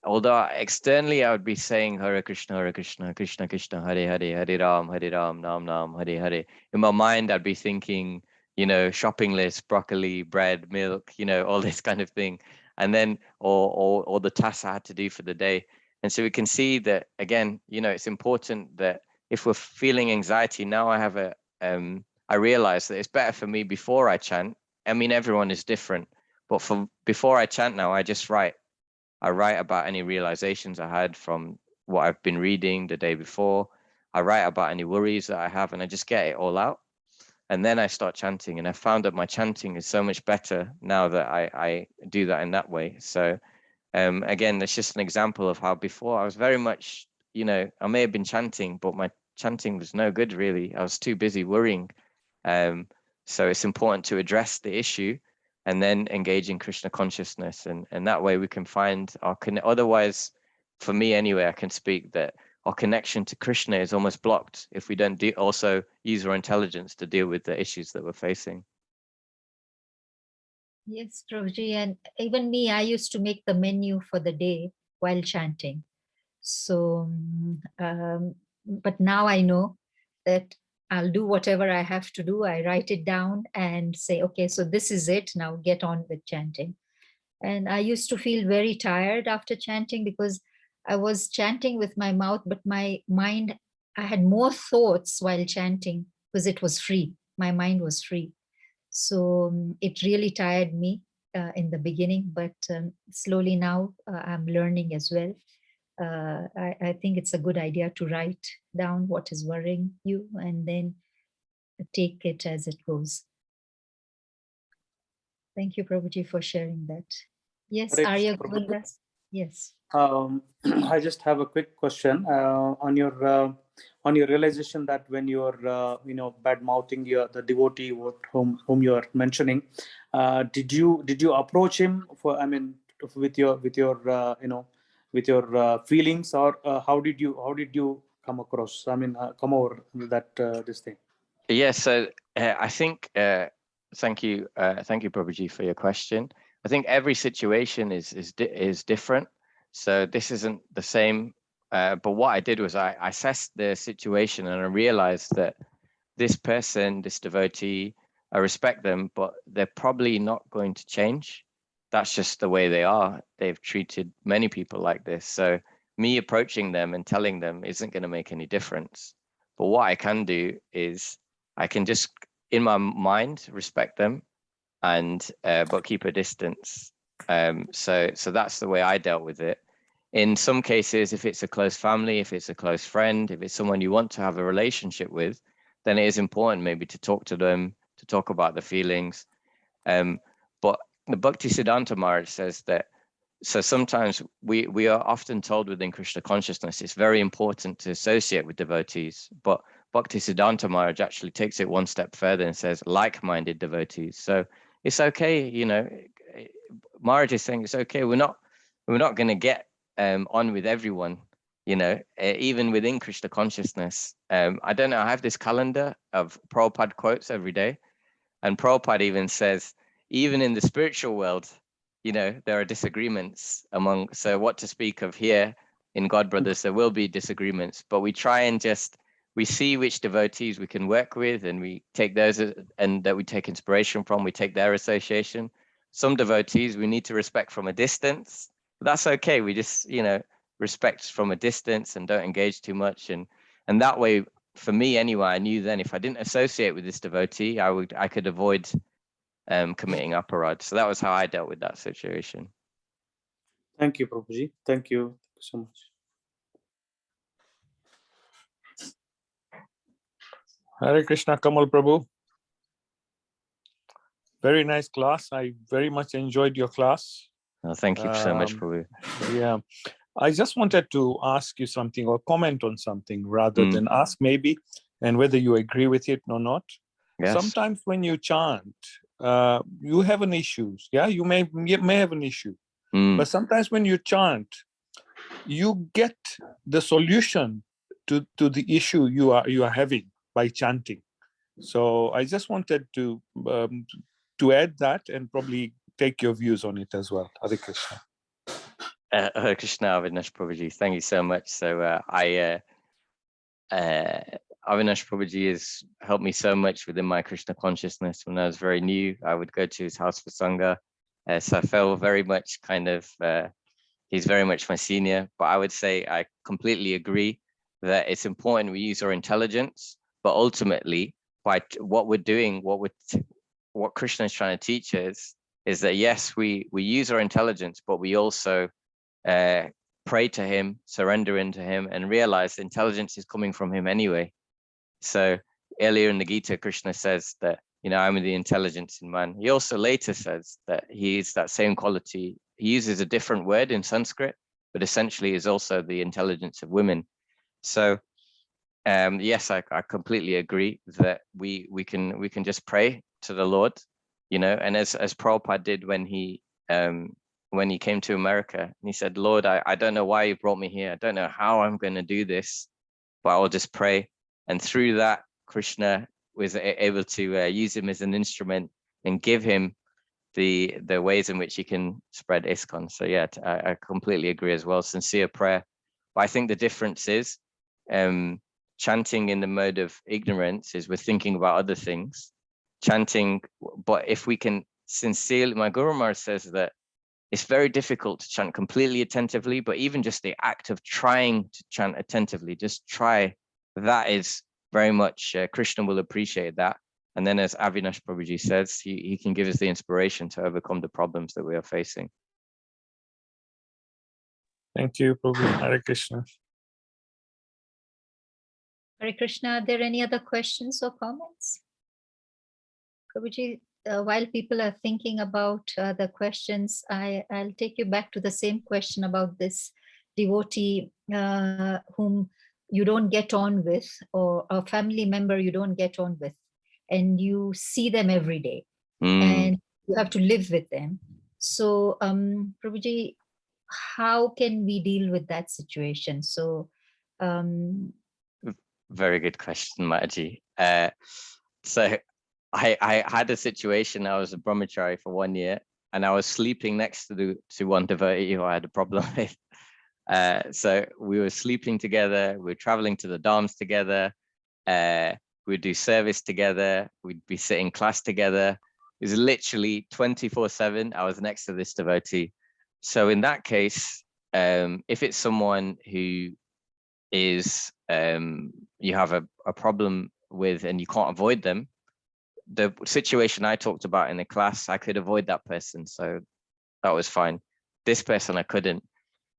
although externally I would be saying Hare Krishna, Krishna Krishna, Hare Hare, Hare Ram, Nam Nam, Hare Hare. In my mind, I'd be thinking, you know, shopping list, broccoli, bread, milk, you know, all this kind of thing. And then, or the tasks I had to do for the day. And so we can see that, again, you know, it's important that if we're feeling anxiety, now I have I realize that it's better for me before I chant. I mean, everyone is different, but before I chant now, I just write. I write about any realizations I had from what I've been reading the day before. I write about any worries that I have, and I just get it all out. And then I start chanting, and I found that my chanting is so much better now that I do that in that way. So again, that's just an example of how before I was very much, you know, I may have been chanting, but my chanting was no good, really. I was too busy worrying. So it's important to address the issue and then engage in Krishna consciousness. And that way we can find our otherwise, for me anyway, I can speak that our connection to Krishna is almost blocked if we don't also use our intelligence to deal with the issues that we're facing. Yes, Prabhuji, and even me, I used to make the menu for the day while chanting. So, but now I know that I'll do whatever I have to do. I write it down and say, okay, so this is it. Now get on with chanting. And I used to feel very tired after chanting because I was chanting with my mouth, but my mind, I had more thoughts while chanting because it was free. My mind was free. So it really tired me in the beginning, but slowly now I'm learning as well. I think it's a good idea to write down what is worrying you and then take it as it goes. Thank you, Prabhuji, for sharing that. Yes, Arya Govindas. Yes. I just have a quick question on your realization that when you're you know, bad mouthing the devotee whom you are mentioning, did you approach him for, I mean, with your you know, with your feelings, or how did you come across, I mean, come over that this thing? Yes, so I think thank you Prabhuji for your question. I think every situation is different, so this isn't the same. But what I did was I assessed the situation and I realized that this person, this devotee, I respect them, but they're probably not going to change. That's just the way they are. They've treated many people like this. So me approaching them and telling them isn't going to make any difference. But what I can do is I can just, in my mind, respect them, and but keep a distance. So that's the way I dealt with it. In some cases, if it's a close family, if it's a close friend, if it's someone you want to have a relationship with, then it is important maybe to talk to them, to talk about the feelings. But the Bhaktisiddhanta Maharaj says that, so sometimes we are often told within Krishna consciousness, it's very important to associate with devotees, but Bhaktisiddhanta Maharaj actually takes it one step further and says like-minded devotees. So it's okay, you know, Maharaj is saying it's okay. We're not going to get on with everyone, you know, even within Krishna consciousness. I don't know, I have this calendar of Prabhupada quotes every day. And Prabhupada even says, even in the spiritual world, you know, there are disagreements among, so what to speak of here in God Brothers, there will be disagreements, but we try and just, we see which devotees we can work with, and we take those and that we take inspiration from, we take their association. Some devotees we need to respect from a distance, but that's okay. We just, you know, respect from a distance and don't engage too much. And that way, for me anyway, I knew then if I didn't associate with this devotee, I could avoid committing aparad. So that was how I dealt with that situation. Thank you, Prabhuji. Thank you so much. Hare Krishna, Kamal Prabhu. Very nice class. I very much enjoyed your class. Oh, thank you so much, Prabhu. Yeah. I just wanted to ask you something or comment on something rather than ask maybe, and whether you agree with it or not. Yes. Sometimes when you chant, you have an issue. Yeah, you may have an issue. But sometimes when you chant, you get the solution to the issue you are having by chanting. So I just wanted to add that and probably take your views on it as well. Hare Krishna. Hare Krishna, Avinash Prabhuji. Thank you so much. So Avinash Prabhuji has helped me so much within my Krishna consciousness. When I was very new, I would go to his house for Sangha. So I felt very much kind of, he's very much my senior, but I would say I completely agree that it's important we use our intelligence, but ultimately by what we're doing, what Krishna is trying to teach us is that yes, we use our intelligence, but we also pray to him, surrender into him, and realize intelligence is coming from him anyway. So earlier in the Gita, Krishna says that, you know, I'm the intelligence in man. He also later says that he is that same quality. He uses a different word in Sanskrit, but essentially is also the intelligence of women. So yes, I completely agree that we can just pray to the Lord, you know, and as Prabhupada did when he came to America, and he said, Lord, I don't know why you brought me here. I don't know how I'm going to do this, but I'll just pray. And through that, Krishna was able to use him as an instrument and give him the ways in which he can spread ISKCON. So yeah, I completely agree as well. Sincere prayer. But I think the difference is chanting in the mode of ignorance is we're thinking about other things. Chanting, but if we can sincerely, my Guru Maharaj says that it's very difficult to chant completely attentively, but even just the act of trying to chant attentively, just try, that is very much, Krishna will appreciate that. And then as Avinash Prabhuji says, he can give us the inspiration to overcome the problems that we are facing. Thank you, Prabhu. Hare Krishna. Hare Krishna, are there any other questions or comments? Prabhuji, while people are thinking about the questions, I'll take you back to the same question about this devotee whom you don't get on with, or a family member you don't get on with, and you see them every day and you have to live with them. So Prabhuji, how can we deal with that situation? So very good question, Mataji. So I had a situation. I was a brahmachari for 1 year, and I was sleeping next to one devotee who I had a problem with. So we were sleeping together. We were traveling to the dhams together. We'd do service together. We'd be sitting class together. It was literally 24/7. I was next to this devotee. So in that case, if it's someone who is you have a problem with and you can't avoid them, the situation I talked about in the class, I could avoid that person, so that was fine. This person I couldn't.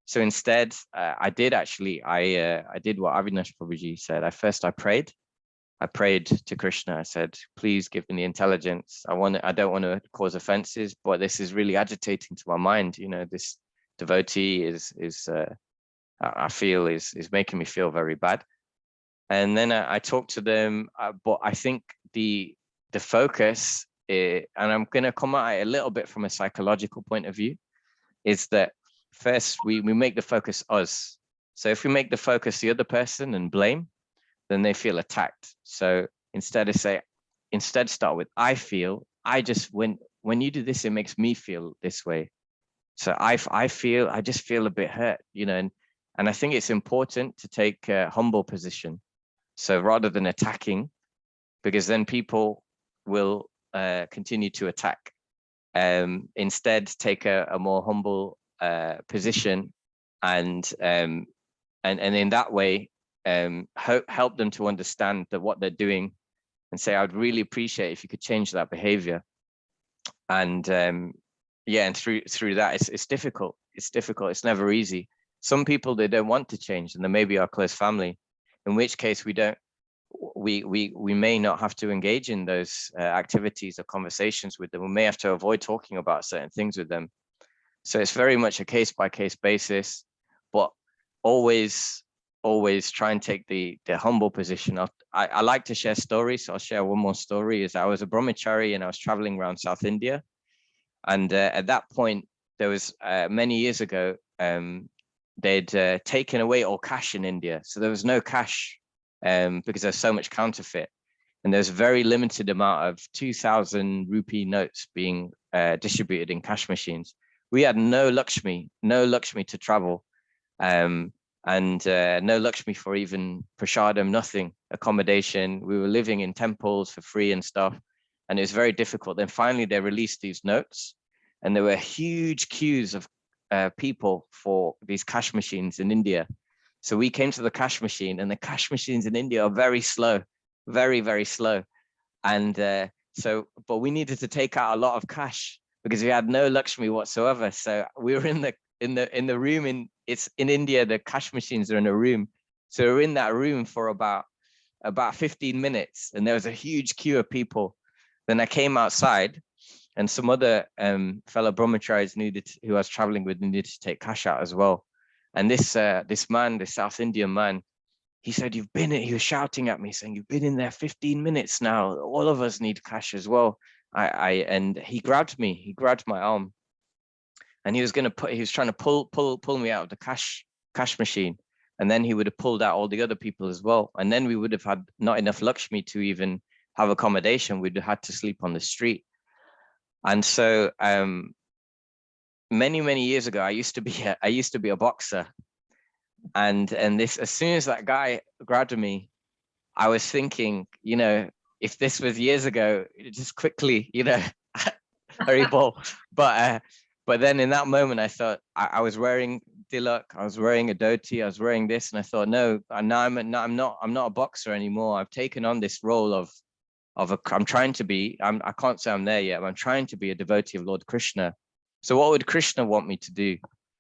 So instead, I did what Avinash Prabhuji said. I prayed to Krishna. I said, please give me the intelligence. I don't want to cause offenses, but this is really agitating to my mind. You know, this devotee I feel is making me feel very bad. And then I talked to them, but I think the focus, and I'm going to come at it a little bit from a psychological point of view, is that first we make the focus us. So if we make the focus the other person and blame, then they feel attacked. So instead start with, I feel, I just, when you do this, it makes me feel this way. So I just feel a bit hurt, you know, and I think it's important to take a humble position. So rather than attacking, because then people will continue to attack. Instead, take a more humble position, and in that way, help them to understand that what they're doing, and say, I'd really appreciate if you could change that behavior. And yeah, and through that, it's difficult. It's difficult. It's never easy. Some people, they don't want to change, and they may be our close family, in which case we may not have to engage in those activities or conversations with them. We may have to avoid talking about certain things with them. So it's very much a case-by-case basis, but always try and take the humble position. I like to share stories, so I'll share one more story. Is I was a brahmachari and I was traveling around South India, and at that point, there was many years ago, they'd taken away all cash in India, so there was no cash because there's so much counterfeit, and there's a very limited amount of 2,000 rupee notes being distributed in cash machines. We had no Lakshmi to travel, and no Lakshmi for even prasadam, nothing, accommodation. We were living in temples for free and stuff, and it was very difficult. Then finally they released these notes, and there were huge queues of people for these cash machines in India. So we came to the cash machine, and the cash machines in India are very slow, very, very slow. And but we needed to take out a lot of cash because we had no Lakshmi whatsoever. So we were in the room in India, the cash machines are in a room. So we're in that room for about 15 minutes, and there was a huge queue of people. Then I came outside, and some other fellow brahmacharis who I was traveling with, needed to take cash out as well. And this man, the South Indian man, he said, he was shouting at me saying, you've been in there 15 minutes now. All of us need cash as well. And he grabbed my arm, and he was trying to pull me out of the cash machine. And then he would have pulled out all the other people as well. And then we would have had not enough Lakshmi to even have accommodation. We'd have had to sleep on the street. And so many years ago, I used to be a boxer. And this, as soon as that guy grabbed me, I was thinking, you know, if this was years ago, just quickly, you know, horrible. But then in that moment, I thought I was wearing tilak, I was wearing a dhoti, I was wearing this, and I thought, no, now I'm not a boxer anymore. I've taken on this role of I'm trying to be. I can't say I'm there yet, but I'm trying to be a devotee of Lord Krishna. So what would Krishna want me to do?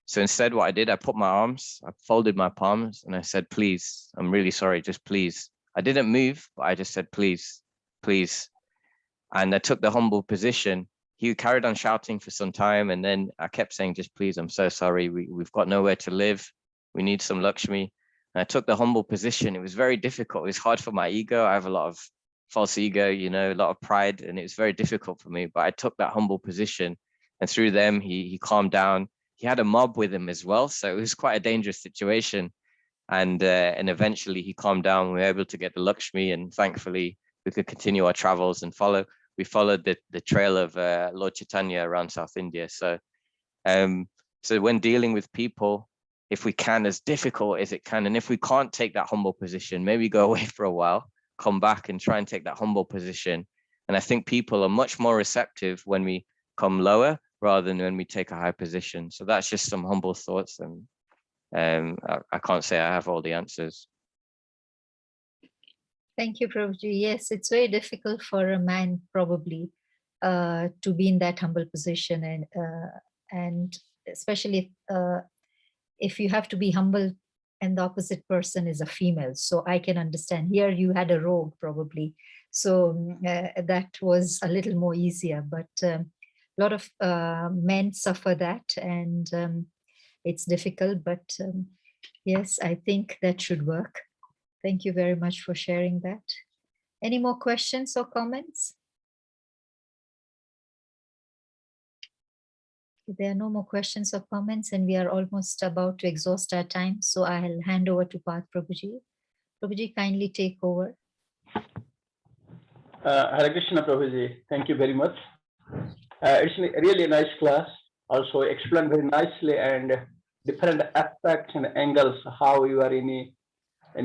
So instead, what I did, I put my arms, I folded my palms, and I said, please, I'm really sorry, just please. I didn't move, but I just said, please, please. And I took the humble position. He carried on shouting for some time, and then I kept saying, just please, I'm so sorry. We've got nowhere to live. We need some Lakshmi. And I took the humble position. It was very difficult. It was hard for my ego. I have a lot of false ego, you know, a lot of pride, and it was very difficult for me. But I took that humble position, and through them, he calmed down. He had a mob with him as well, so it was quite a dangerous situation. And eventually he calmed down. We were able to get the Lakshmi, and thankfully we could continue our travels and we followed the trail of Lord Chaitanya around South India. So so when dealing with people, if we can, as difficult as it can, and if we can't take that humble position, maybe go away for a while, come back and try and take that humble position. And I think people are much more receptive when we come lower rather than when we take a high position. So that's just some humble thoughts, and I can't say I have all the answers. Thank you, Prabhuji. Yes, it's very difficult for a man probably to be in that humble position, and especially if you have to be humble and the opposite person is a female. So I can understand. Here you had a rogue probably, so that was a little more easier. But a lot of men suffer that, and it's difficult. But yes, I think that should work. Thank you very much for sharing that. Any more questions or comments? There are no more questions or comments, and we are almost about to exhaust our time. So I'll hand over to Path Prabhuji. Prabhuji, kindly take over. Hare Krishna, Prabhuji. Thank you very much. It's really a nice class. Also explained very nicely and different aspects and angles how you are in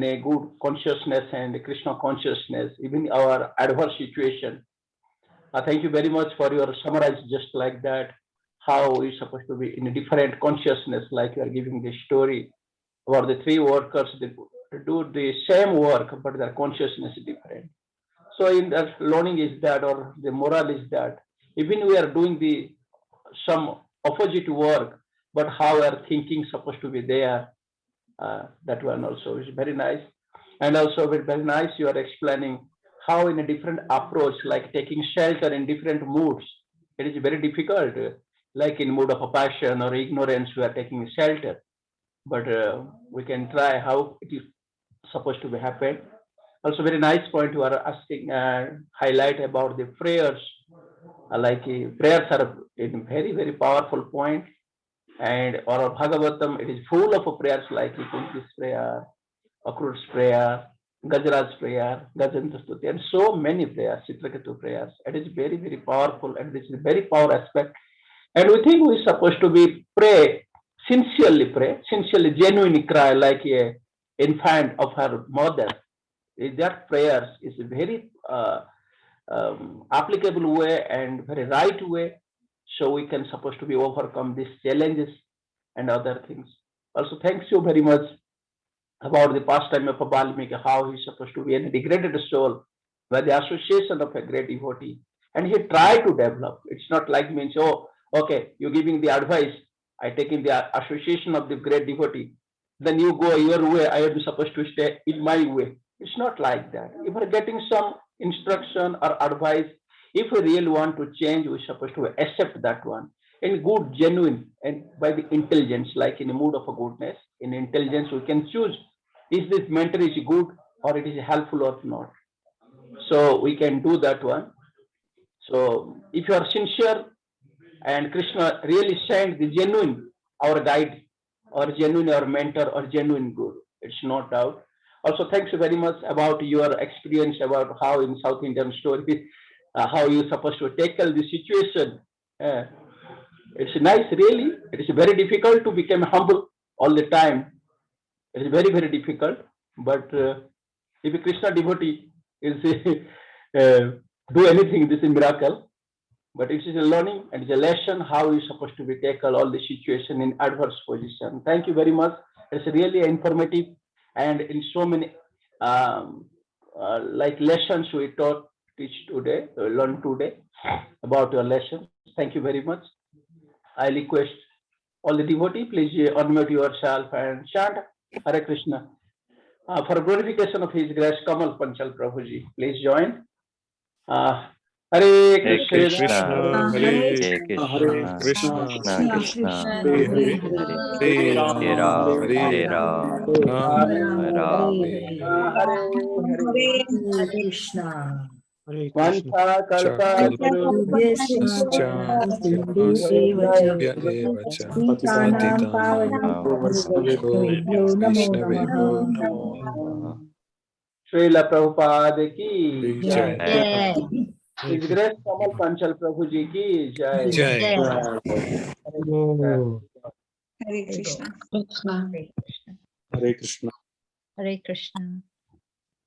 a good consciousness and Krishna consciousness, even our adverse situation. Thank you very much for your summarize just like that, how we're supposed to be in a different consciousness, like you are giving the story about the three workers that do the same work, but their consciousness is different. So in that learning is that, or the moral is that, even we are doing the some opposite work, but how our thinking supposed to be there. That one also is very nice. And also very nice you are explaining how in a different approach, like taking shelter in different moods, it is very difficult. Like in mood of a passion or ignorance, we are taking shelter. But we can try how it is supposed to be happen. Also very nice point you are asking, highlight about the prayers. Prayers are a very powerful point. And our Bhagavatam, it is full of prayers like Kunti's prayer, Akrur's prayer, Gajraj's prayer, Gajanta's stuti, and so many prayers, Chitraketu prayers. It is very powerful, and this is a very power aspect. And we think we're supposed to be pray, sincerely, genuinely cry like a infant of her mother. That prayers is a very applicable way and very right way. So we can supposed to be overcome these challenges and other things. Also, thanks you very much about the pastime of Balmiki, how he's supposed to be a degraded soul by the association of a great devotee. And he tried to develop. It's not like means, oh, okay, you're giving the advice, I take in the association of the great devotee, then you go your way, I am supposed to stay in my way. It's not like that. If we're getting some instruction or advice, if we really want to change, we're supposed to accept that one. In good, genuine, and by the intelligence, like in a mood of a goodness, in intelligence, we can choose, is this mentor is good or it is helpful or not. So we can do that one. So if you are sincere and Krishna really sent the genuine, our guide, or genuine, our mentor, or genuine guru, it's no doubt. Also, thanks very much about your experience about how in South Indian story, how you're supposed to tackle the situation. It's nice, really. It is very difficult to become humble all the time. It is very difficult. But if a Krishna devotee is do anything, this is a miracle. But it is a learning and it's a lesson how you're supposed to be tackle all the situation in adverse position. Thank you very much. It's really informative and in so many like lessons we teach today, learn today about your lessons. Thank you very much. I request all the devotee, please unmute yourself and chant Hare Krishna. For glorification of His grace, Kamal Panchal Prabhuji, please join. Hare Krishna, Hare Krishna, Krishna, Krishna, Hare Hare, Hare Hare Ram, Ram, Hare Hare Ram, Ram, Ram, Hare Krishna. Hare Krishna. Vancha kalpa Sindhubhya eva cha patitanam pavanebhyo Vaishnavebhyo namo namaha. Srila Prabhupada ki Jai. jai. His grace Kamal Panchal Prabhuji ki jai. Jai. Hare Krishna. Hare Krishna. Hare Krishna. Hare Krishna.